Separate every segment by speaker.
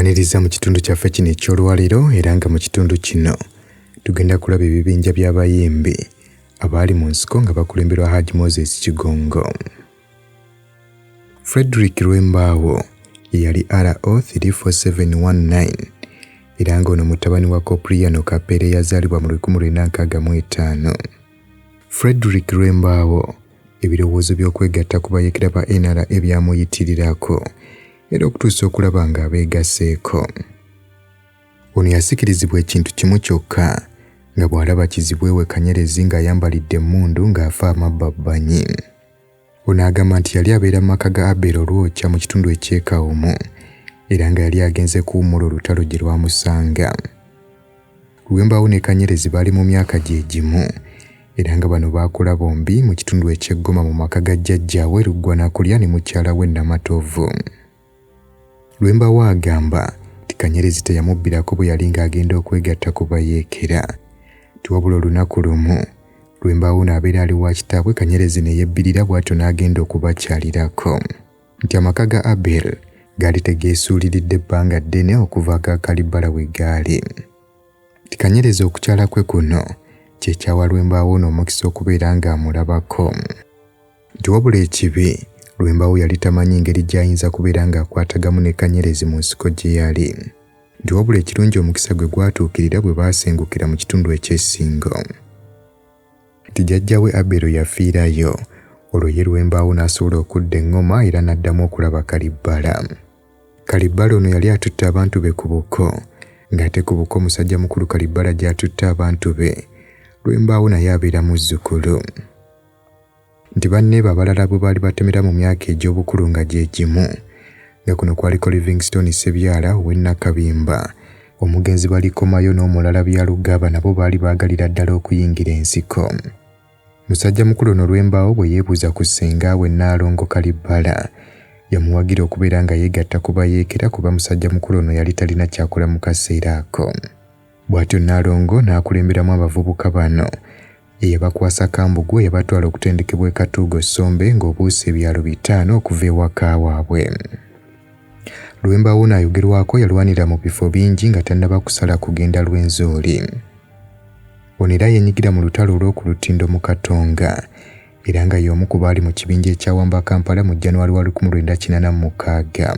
Speaker 1: Tukwaniriza mu kitundu kyaffe kino eky'olwaliro era nga mu kitundu kino tugenda kulaba ebibinja by'abayimbi abaali Munsiko nga bakulemberwa Hajji Moses Kigongo. Frederick Lwembaawo yeyali RO 34719 era nga ono mutabani wa Kopriano Kapere yazaalibwa mu 1965. Frederick Lwembaawo ebirowoozo by'okwegatta ku bayeekera ba NRA byamuyitirirako era okutuusa okulaba nga abeegaseeko. Ono yasikirizibwa ekintu kimu kyokka nga bw'alaba kizibwewe Kanyerezi ng'ayambalidde emmundu ng'afa amabbabbanyi. Ono agamba nti yali abeera mu maka ga Abel Olwokya mu kitundu eky'Ekawumu era nga yali agenze kuwummula olutalo gye lwamusanga. Lwembaawo ne Kanyerezi baali mu myaka gye gimu era nga bano baakula bombi mu kitundu eky'Eggoma mu maka ga jjajjaawe Luggwanakulya ne mukyala we Namatovu. Lwembaawo agamba nti Kanyerezi teyamubbirako bwe yali ng'agenda okwegatta ku bayeekera. Tiwabula olunaku lumu Lwembaawo n'abeera ali wa kitaabwe Kanyerezi ne yebbirira bw'atyo n'agenda okubakyalirako. Nti amaka ga Abel gaali tegeesuuliridde ebbanga ddene okuva aga Kalibala we gaali. Nti Kanyerezi okukyala kwe kuno kye kyawa Lwembaawo n'omukisa okubeera ng'amulabako. Nti wabula ekibi Lwembaawo yali tamanyi ngeri gy'ayinza kubeera ng'akwatagamu ne Kanyerezi mu nsiko gye yali. Nti wabula ekirungi omukisa gwe gwatuukirira bwe baasengukira mu kitundu eky'Essingo. Nti jjajjaawe Abel yafiirayo olwo ye Lwembaawo n'asobola okudda eŋŋoma era n'addamu okulaba Kalibala. Kalibala ono yali atutte abantu be ku buko ng'ate ku buko omusajja mukulu Kalibala gy'atutte abantu be Lwembaawo naye abeera muzzukulu. Nti banne abalala bwe baali batemera mu myaka egy'obukulu nga gye gimu nga kuno kwaliko Livingstone Ssebyala ow'e Nakabimba, omugenzi Balikomayo n'omulala Byalugaba nabo baali baagalira ddala okuyingira ensiko. Musajja mukulu ono Lwembaawo bwe yeebuuza ku ssengaawe Nnaalongo Kalibala yamuwagira okubeera nga yeegatta ku bayeekera kuba musajja mukulu ono yali talina kyakola mu kaseera ako. Bw'atyo Nnaalongo n'akulemberamu abavubuka bano eyabakwasa Kambugu eyabatwala okutendekebwa e Katuugo Ssombe ng'obuuse ebyalo 5 okuva ewaka waabwe. Lwembaawo n'ayogerwako yalwanira mu bifo bingi nga tannaba kusala kugenda Lwenzooli. Ono era yenyigira mu lutalo olw'oku lutindo mu Katonga era nga y'omu ku baali mu kibinja ekyawamba Kampala mu January wa 1986.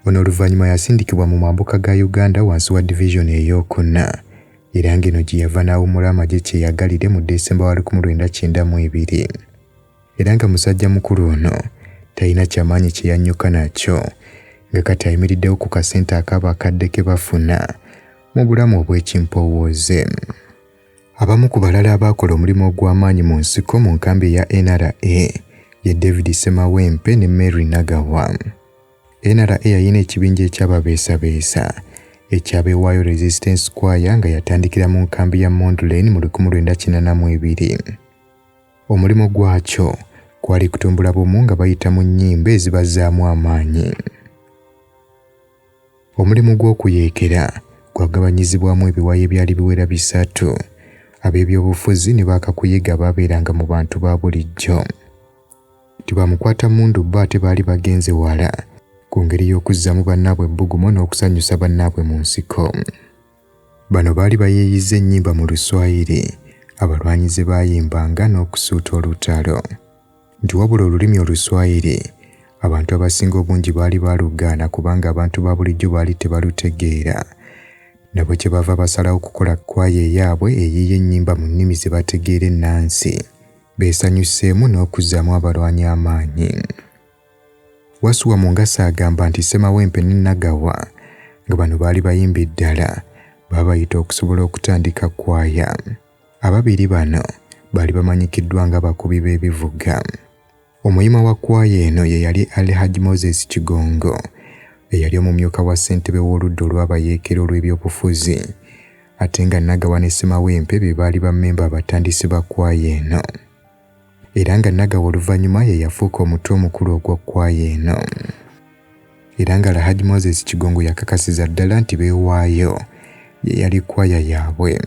Speaker 1: Ono oluvannyuma yasindikibwa mu mambuka ga Uganda wansi wa division ey'okuna era ng'eno gye yava n'awummula amagye kye yagalire mu Desemba wa 1992. Era nga musajja mukulu ono talina kyamaanyi kye yannyuka nakyo nga kati ayimiriddewo ku kasente ak'abakadde ke bafuna mu bulamu obw'ekimpowooze. Abamu ku balala abaakola omulimu ogw'amaanyi mu nsiko mu nkambi eya NRA ye David Semawempe ne Mary Nagawa. NRA yalina ekibinja ekyababeesabeesa ekyabeewaayo Resistance Choir nga yatandikira mu nkambi ya Mondlane mu 1982. Omulimu gwakyo kwali kutumbula bumu nga bayita mu nnyimba ezibazzaamu amaanyi. Omulimu gw'okuyeekera gwagabanyizibwamu ebiwayi ebyali biwera 3. Ab'ebyobufuzi ne baakakuyiga baabeeranga mu bantu ba bulijjo. Tibamukwata mundu bbo ate baali bagenze wala ku ngeri y'okuzzaamu bannaabwe ebbugumu n'okusanyusa bannaabwe mu nsiko. Bano baali bayeeyiza ennyimba mu Luswayiri abalwanyi ze baayimbanga n'okusuuta olutalo. Nti wabula olulimi Oluswayiri abantu abasinga obungi baali balugaana kubanga abantu ba bulijjo baali tebalutegeera. Nabo kye bava basalawo okukola kwaya eyaabwe eyiiya ennyimba mu nnimi ze bategeera ennansi beesanyuseemu n'okuzzaamu abalwanyi amaanyi. Wasuwa Mungasa agamba nti Semawempe ne Nagawa nga bano baali bayimbi ddala baabayita okusobola okutandika kwaya. Ababiri bano baali bamanyikiddwa nga bakubi b'ebivuga. Omuyima wa kwaya eno ye yali Hajji Moses Kigongo eyali omumyuka wa ssentebe w'oludda olw'abayeekera olw'ebyobufuzi ate nga Nagawa ne Semawempe be baali bammemba abatandisi ba kwaya eno. Era nga Nagawa oluvannyuma ye yafuuka omutwe omukulu ogwa kwaya eno. Era nga Hajji Moses Kigongo yakakasiza ddala nti beewaayo ye yali kwaya yaabwe.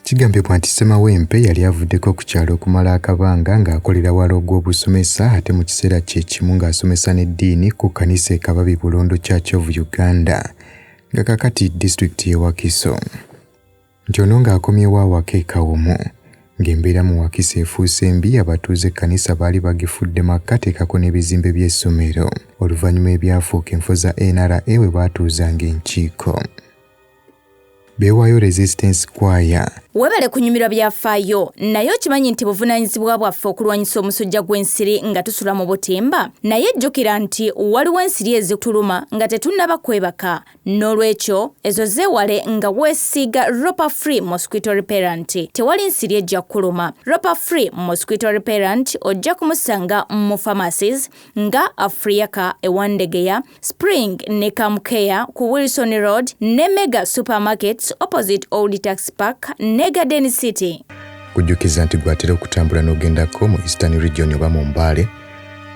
Speaker 1: Kigambibwa nti Ssemawempe yali avuddeko ku kyalo okumala akabanga ng'akolera wala ogw'obusomesa ate mu kiseera kye kimu ng'asomesa n'eddiini ku kkanisa e Kababi Bulondo Church of Uganda nga kakati disitulikiti y'e Wakiso. Nti ono ng'akomyewo awaka e Kawumu ng'embeera mu Wakiso efuuse mbi abatuuze ekkanisa baali bagifudde makkateekako n'ebizimbe by'essomero oluvannyuma ebyafuuka enfo za NRA bwe baatuuzanga enkiiko. Beewaayo Resistance Choir.
Speaker 2: Webale kunyumirwa byafaayo naye okimanyi nti buvunaanyizibwa bwaffe okulwanyisa omusujja gw'ensiri nga tusula mu butimba naye jjukira nti waliwo ensiri ezituluma nga tetunnaba kwebaka n'olwekyo ezo zeewale nga weesiiga Ropa Free Mosquito Repellent. Tewali nsiri ejja kuluma. Ropa Free Mosquito Repellent ojja kumusanga mu pharmacies nga Africa ewandegeya Spring ne Camcare ku Wilson Road ne Mega Supermarkets opposite Old Tax Park ne Garden City.
Speaker 1: Kujjukiza nti gwatera okutambula n'ogendako mu Eastern Region oba mu Mbale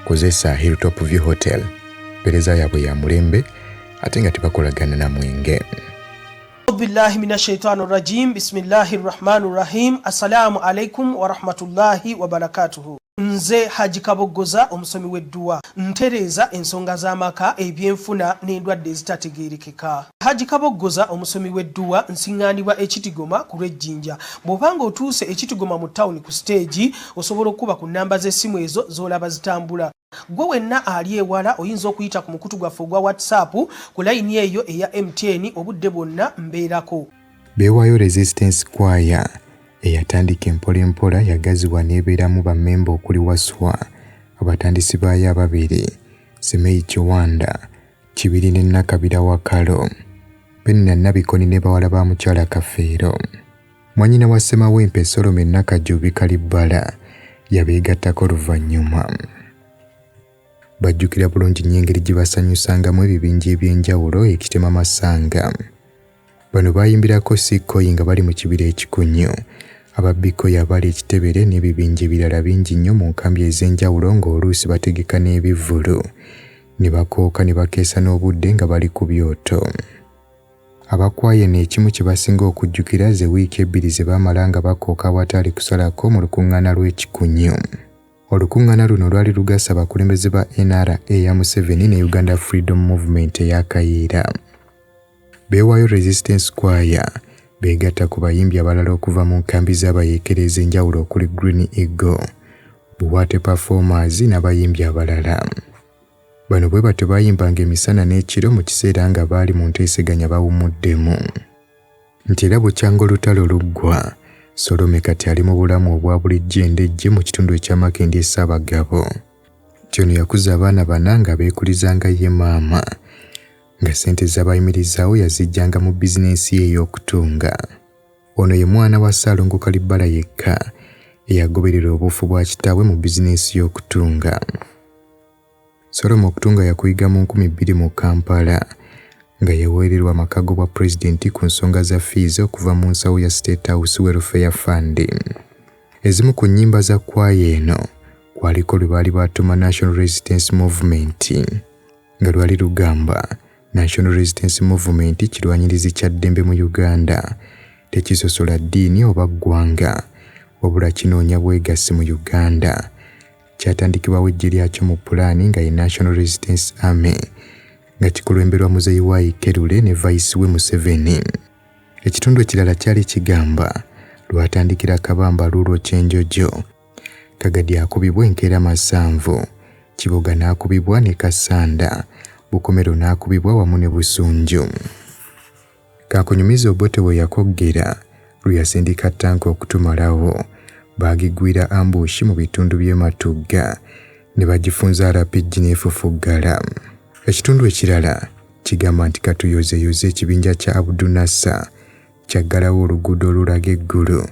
Speaker 1: kozesa Hilltop View Hotel. Pereza yaabwe ya mulembe ate nga tebakolagana na mwenge.
Speaker 3: Billahi minash shaitanir rajim. Bismillahir rahmanir rahim. Assalamu alaikum wa rahmatullahi wa barakatuhu. Nze Haji Kabogoza omusomi w'edduwa ntereza ensonga z'amaka ebyenfuna n'endwadde ezitategeerekeka. Haji Kabogoza omusomi w'edduwa nsiŋŋaanibwa Ekitigoma ku lw'Ejjinja. Bw'obanga otuuse Ekitigoma mu ttawuni ku siteegi osobola okuba ku nnamba z'essimu ezo z'olaba zitambula. Gwe wenna ali ewala oyinza okuyita ku mukutu gwaffe ogwa WhatsApp ku layini eyo eya MTN obudde bwonna mbeerako.
Speaker 1: Beewaayo Resistance Choir eyatandika empola yagazibwa n'ebeeramu bammemba okuli Waswa abatandisi baayo ababiri Semeyi Kiwanda Kibiri ne Nakabira Wakalo Penina Nabikoni ne bawala ba mukyala Kafeero. Mwannyina wa Ssemawempe Solomon Nakajubi Kalibbala yabeegattako oluvannyuma. Bajjukira bulungi nnyo engeri gye basanyusangamu ebibinja eby'enjawulo ekitema Masanga. Bano baayimbirako Sikoyi nga bali mu kibira ekikunyu. Ababbikoyi abali ekitebere n'ebibinja ebirala bingi nnyo mu nkambi ez'enjawulo ng'oluusi bategeka n'ebivvulu ne bakooka ne bakeesa n'obudde nga bali ku byoto. Abakwaye n'ekimu kye basinga okujjukira ze wiiki ebbiri ze baamala nga bakooka awatali kusalako mu lukuŋŋaana lw'ekikunyu. Olukuŋŋaana luno lwali lugasa abakulembeze ba NRA eya Museveni ne Uganda Freedom Movement eya Kayiira. Beewaayo Resistance Choir beegatta ku bayimbi abalala okuva mu nkambi z'abayeekera enjawulo okuli Green Eagle, Buwate Performers n'abayimbi abalala. Bano bwe batyo baayimbanga emisana n'ekiro mu kiseera nga baali mu nteeseganya bawumuddemu. Nti era bukyanga olutalo luggwa, Solome kati ali mu bulamu obwa bulijjo endejje mu kitundu eky'Amakendi e Ssaabagabo. Nti ono yakuza abaana bana nga beekulizanga ye maama, nga ssente z'abayimirizaawo yazijjanga mu bizinensi ye ey'okutunga. Ono ye mwana wa Ssaalongo Kalibbala yekka eyagoberera obufu bwa kitaawe mu bizinensi y'okutunga. Solome okutunga yakuyiga mu 2000 mu Kampala nga yaweererwa amakago bwa pulezidenti ku nsonga za fees okuva mu nsawo ya State House Welfare Fund. Ezimu ku nnyimba za kwaya eno kwaliko lwe baali baatuma National Resistance Movement nga lwali lugamba National Resistance Movement kirwanyirizi kya ddembe mu Uganda tekisosola ddiini oba ggwanga wabula kinoonya bwegassi mu Uganda. Kyatandikibwawo eggye lyakyo mu pulaani nga ye National Resistance Army nga kikulembelwa Muzeeyi wa Ikerule ne Vice we Museveni. Ekitundu ekirala kyali kigamba lwatandikira Kabamba Lulo Kyenjojo, Kagadi akubibwa Enkeera Masanvu, Kiboga n'akubibwa ne Kasanda, Bukomero n'akubibwa wamu ne Busunju. Kakunyumiza Obote we yakoggera luyasindika ttanka okutumalawo baagigwira ambushi mu bitundu by'e Matugga ne bagifunza RPG n'efufuggala. Ekitundu ekirala kigamba nti katuyozeyoze ekibinja kya Abdunassa kyaggalawo oluguudo olulaga eggulu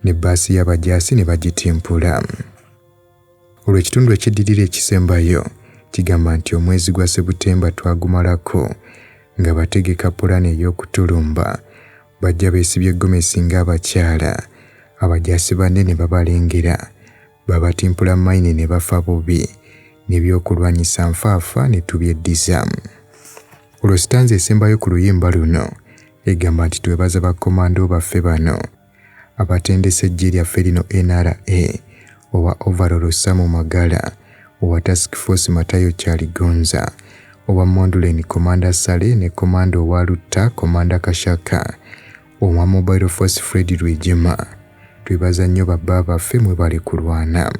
Speaker 1: ne bbaasi y'abajaasi ne bagitimpula. Olwo ekitundu ekiddirira ekisembayo kigamba nti omwezi gwa Sebutemba twagumalako nga bategeka pulaani ey'okutulumba bajja beesibye gomesi ng'abakyala, abajaasi banne ne babalengera, babatimpula mayini ne bafa bubi, n'ebyokulwanyisa nfaafa ne tubyeddiza. Olwo sitanza esembayo ku luyimba luno egamba nti twebaza bakomando baffe bano abatendesa eggye lyaffe lino NRA, owa Overall Samu Magala, owa Task Force Matayo Kyaligonza, owa Monduleni Komanda Sale ne Komanda owa Lutta Komanda Kashaka, owa Mobile Force Fred Rwejema. Twebaza nnyo babba baffe mwe bali kulwana.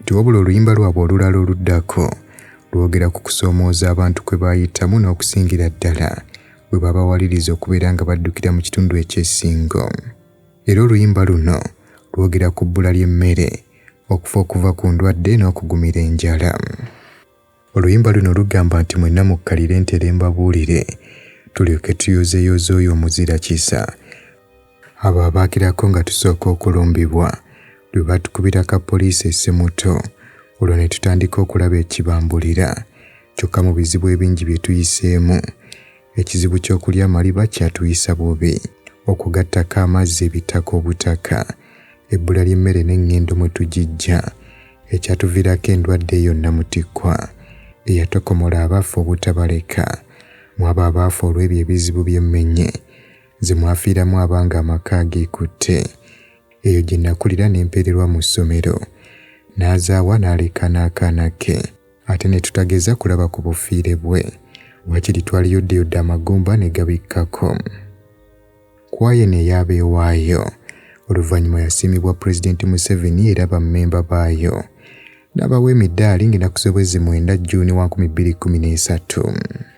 Speaker 1: Tiwabula oluyimba lwabwe olulala oluddako lwogera ku kusoomooza abantu kwe baayitamu n'okusingira ddala bwe babawaliriza okubeera nga baddukira mu kitundu eky'essingo. Era oluyimba luno lwogera ku bbula ly'emmere, okufa okuva ku ndwadde n'okugumira enjala. Oluyimba luno lugamba nti mwenna mukkalire ntere mbabuulire tulyoke tuyozeeyoze oyo omuzira kisa. Abo abaakirako nga tusooka okulumbibwa lwe batukubira ka poliisi essemuto, olwo ne tutandika okulaba ekibambulira. Kyokka mu bizibu ebingi bye tuyiseemu, ekizibu ky'okulya amaliba kyatuyisa bubi, okugattako amazzi ebitaka obutaka, ebbula ly'emmere n'eŋŋendo mwe tugijja, ekyatuviirako endwadde yonna mutikkwa eyatokomola abaafa obutabaleka. Mu abo abaafa olw'ebyo ebizibu by'emmenye ze mwafiiramu abanga amaka geekutte. Eyo gye nakulira n'empeererwa mu ssomero, n'azaawa n'aleka n'akaana ke, ate ne tutageza kulaba ku bufiire bwe. Wakiri twaliyoddeyodde amagumba ne gabikkako. Kwaye ne yaabeewaayo. Oluvannyuma yasiimibwa Pulezidenti Museveni era bammemba baayo n'abawa emiddaali ng'enaku z'obwezi 9 Juni 2013.